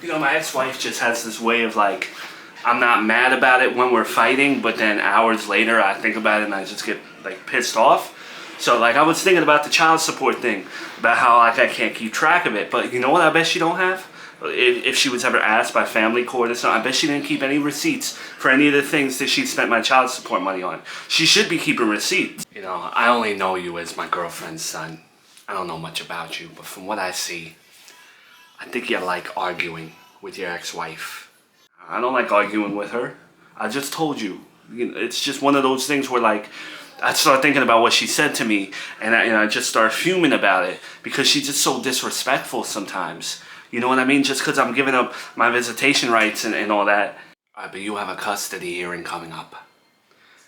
You know, my ex-wife just has this way of like, I'm not mad about it when we're fighting, but then hours later I think about it and I just get like pissed off. So like I was thinking about the child support thing, about how like I can't keep track of it. But you know what I bet she don't have? If she was ever asked by family court or something, I bet she didn't keep any receipts for any of the things that she spent my child support money on. She should be keeping receipts. You know, I only know you as my girlfriend's son. I don't know much about you, but from what I see, I think you like arguing with your ex-wife. I don't like arguing with her. I just told you. It's just one of those things where like, I start thinking about what she said to me and I just start fuming about it because she's just so disrespectful sometimes. You know what I mean? Just because I'm giving up my visitation rights and all that. Alright, but you have a custody hearing coming up.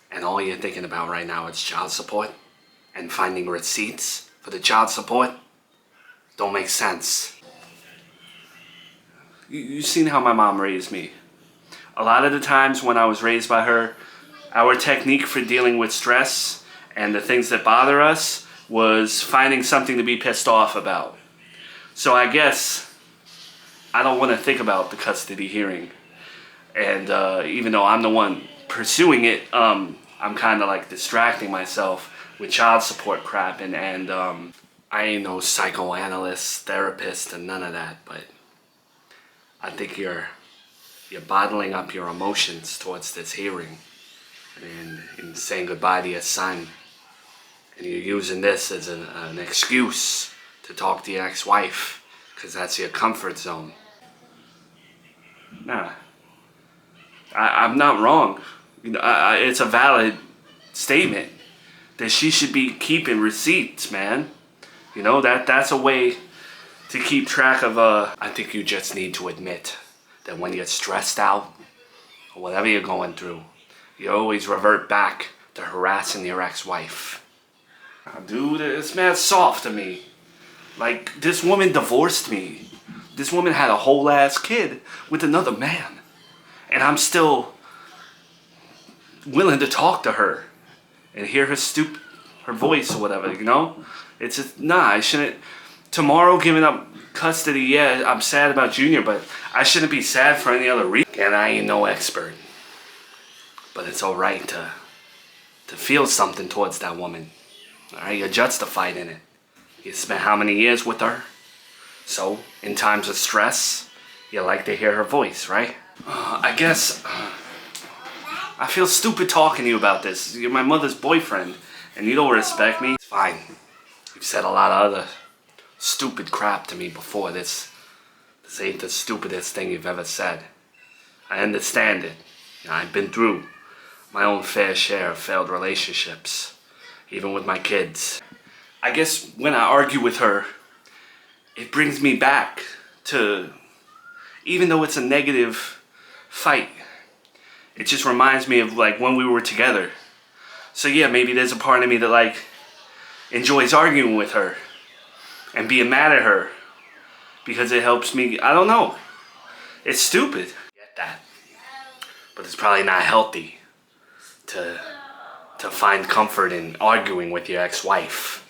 And all you're thinking about right now is child support and finding receipts for the child support. Don't make sense. You've seen how my mom raised me. A lot of the times when I was raised by her, our technique for dealing with stress and the things that bother us was finding something to be pissed off about. So I guess I don't want to think about the custody hearing. And even though I'm the one pursuing it, I'm kind of like distracting myself with child support crap. And I ain't no psychoanalyst, therapist, and none of that. But I think you're bottling up your emotions towards this hearing and saying goodbye to your son. And you're using this as an excuse to talk to your ex-wife because that's your comfort zone. Nah, I'm not wrong. You know, it's a valid statement that she should be keeping receipts, man. You know, that's a way to keep track of, I think you just need to admit that when you're stressed out, or whatever you're going through, you always revert back to harassing your ex-wife. Dude, it's mad soft to me. Like, this woman divorced me. This woman had a whole ass kid with another man. And I'm still willing to talk to her and hear her voice or whatever, you know? It's just, nah, I shouldn't. Tomorrow giving up custody, yeah, I'm sad about Junior, but I shouldn't be sad for any other reason. And I ain't no expert. But it's alright to feel something towards that woman. Alright, you're justified in it. You spent how many years with her? So, in times of stress, you like to hear her voice, right? I guess I feel stupid talking to you about this. You're my mother's boyfriend, and you don't respect me. It's fine. You've said a lot of other stupid crap to me before. This ain't the stupidest thing you've ever said. I understand it. You know, I've been through my own fair share of failed relationships, even with my kids. I guess when I argue with her, it brings me back to, even though it's a negative fight, it just reminds me of like when we were together. So yeah, maybe there's a part of me that like enjoys arguing with her and being mad at her because it helps me. I don't know. It's stupid. I get that. But it's probably not healthy to find comfort in arguing with your ex-wife.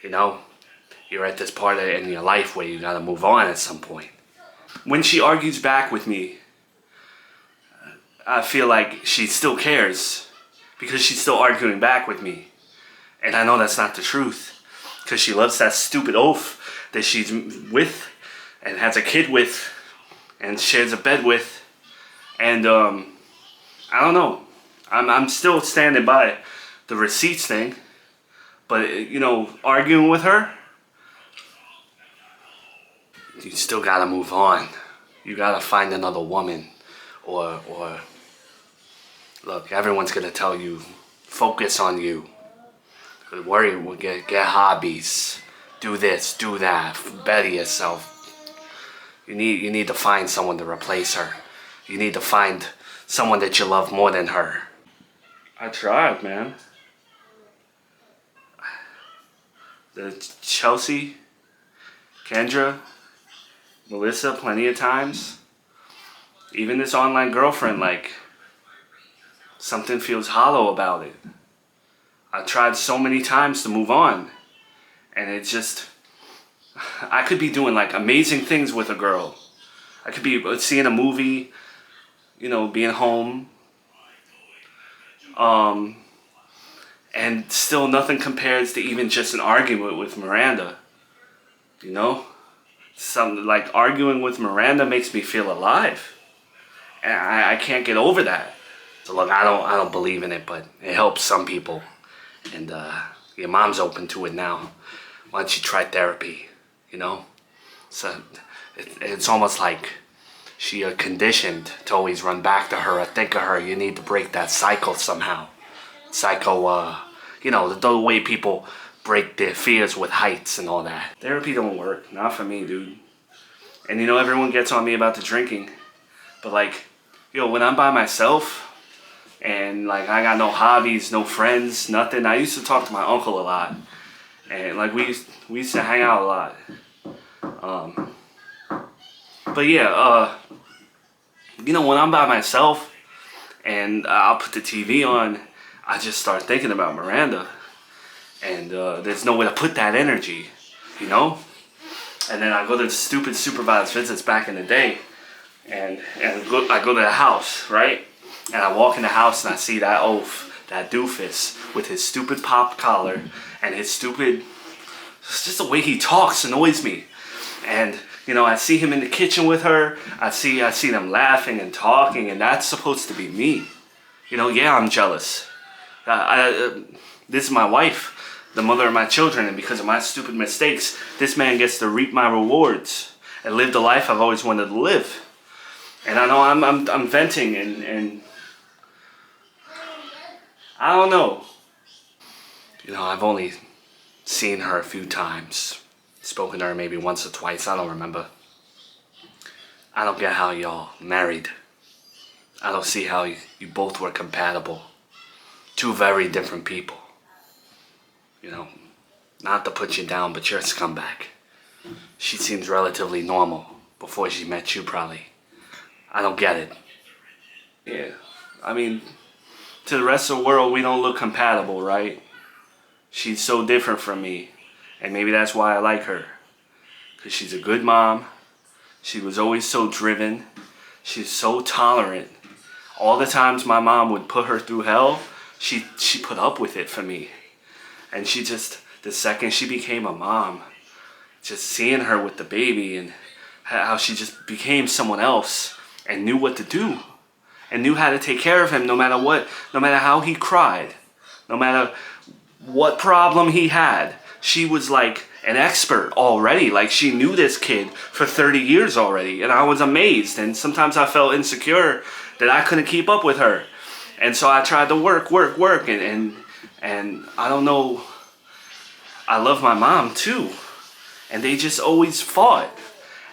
You know? You're at this part in your life where you gotta move on at some point. When she argues back with me, I feel like she still cares because she's still arguing back with me. And I know that's not the truth because she loves that stupid oaf that she's with and has a kid with and shares a bed with. And I don't know. I'm still standing by the receipts thing. But, you know, arguing with her, you still gotta move on. You gotta find another woman. Or look, everyone's gonna tell you, focus on you. Worry, get hobbies. Do this, do that, better yourself. You need to find someone to replace her. You need to find someone that you love more than her. I tried, man. The Chelsea, Kendra, Melissa, plenty of times. Even this online girlfriend, like, something feels hollow about it. I tried so many times to move on. And it just, I could be doing like amazing things with a girl. I could be seeing a movie, you know, being home, and still nothing compares to even just an argument with Miranda. You know, something like arguing with Miranda makes me feel alive, and I can't get over that. So look, I don't believe in it, but it helps some people, and your mom's open to it now. Why don't you try therapy? You know, so it's almost like she conditioned to always run back to her or think of her. You need to break that cycle somehow. You know, the way people break their fears with heights and all that. Therapy don't work. Not for me, dude. And you know, everyone gets on me about the drinking. But like, yo, when I'm by myself and like I got no hobbies, no friends, nothing. I used to talk to my uncle a lot. And like we used to hang out a lot. But yeah, you know, when I'm by myself and I'll put the TV on, I just start thinking about Miranda. And there's nowhere to put that energy, you know? And then I go to the stupid supervised visits back in the day, and I go to the house, right? And I walk in the house and I see that oaf, that doofus, with his stupid pop collar and his stupid, it's just the way he talks annoys me. And you know, I see him in the kitchen with her. I see them laughing and talking, and that's supposed to be me. You know, yeah, I'm jealous. This is my wife, the mother of my children, and because of my stupid mistakes, this man gets to reap my rewards and live the life I've always wanted to live. And I know I'm venting, and I don't know. You know, I've only seen her a few times. Spoken to her maybe once or twice, I don't remember. I don't get how y'all married. I don't see how you both were compatible. Two very different people. You know, not to put you down, but you're a scumbag. She seems relatively normal before she met you, probably. I don't get it. Yeah, I mean, to the rest of the world, we don't look compatible, right? She's so different from me. And maybe that's why I like her. Because she's a good mom. She was always so driven. She's so tolerant. All the times my mom would put her through hell, she put up with it for me. And she just, the second she became a mom, just seeing her with the baby and how she just became someone else and knew what to do. And knew how to take care of him no matter what, no matter how he cried, no matter what problem he had. She was like an expert already. Like she knew this kid for 30 years already. And I was amazed. And sometimes I felt insecure that I couldn't keep up with her. And so I tried to work. And I don't know. I love my mom too. And they just always fought.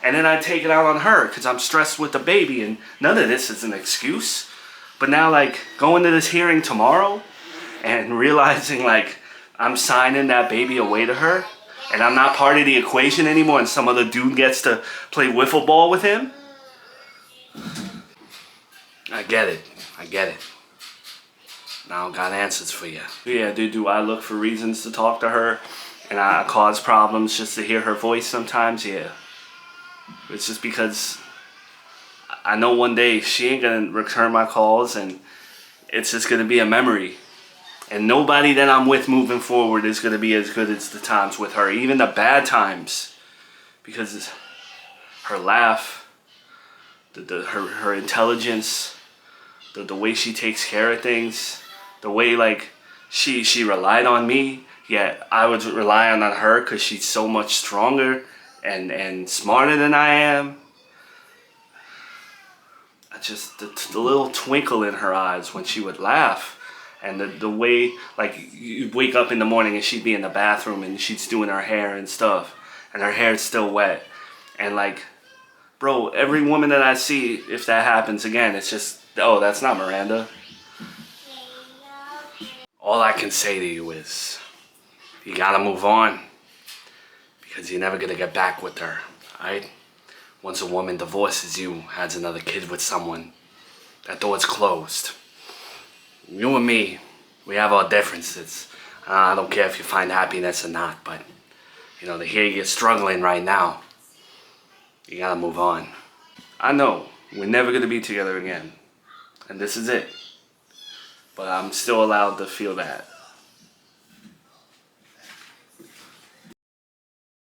And then I take it out on her because I'm stressed with the baby. And none of this is an excuse. But now like going to this hearing tomorrow and realizing like, I'm signing that baby away to her, and I'm not part of the equation anymore, and some other dude gets to play wiffle ball with him. I get it. Now I got answers for you. Yeah, do I look for reasons to talk to her, and I cause problems just to hear her voice sometimes? Yeah. It's just because I know one day she ain't gonna return my calls, and it's just gonna be a memory. And nobody that I'm with moving forward is going to be as good as the times with her. Even the bad times. Because her laugh, her intelligence, the way she takes care of things, the way like she relied on me, yet I was relying on her because she's so much stronger and smarter than I am. I just, the little twinkle in her eyes when she would laugh. And the way, like, you'd wake up in the morning and she'd be in the bathroom and she's doing her hair and stuff. And her hair's still wet. And, like, bro, every woman that I see, if that happens again, it's just, oh, that's not Miranda. All I can say to you is, you gotta move on. Because you're never gonna get back with her, alright? Once a woman divorces you, has another kid with someone, that door's closed. You and me, we have our differences. I don't care if you find happiness or not, but, you know, to hear you're struggling right now, you gotta move on. I know we're never going to be together again. And this is it. But I'm still allowed to feel that.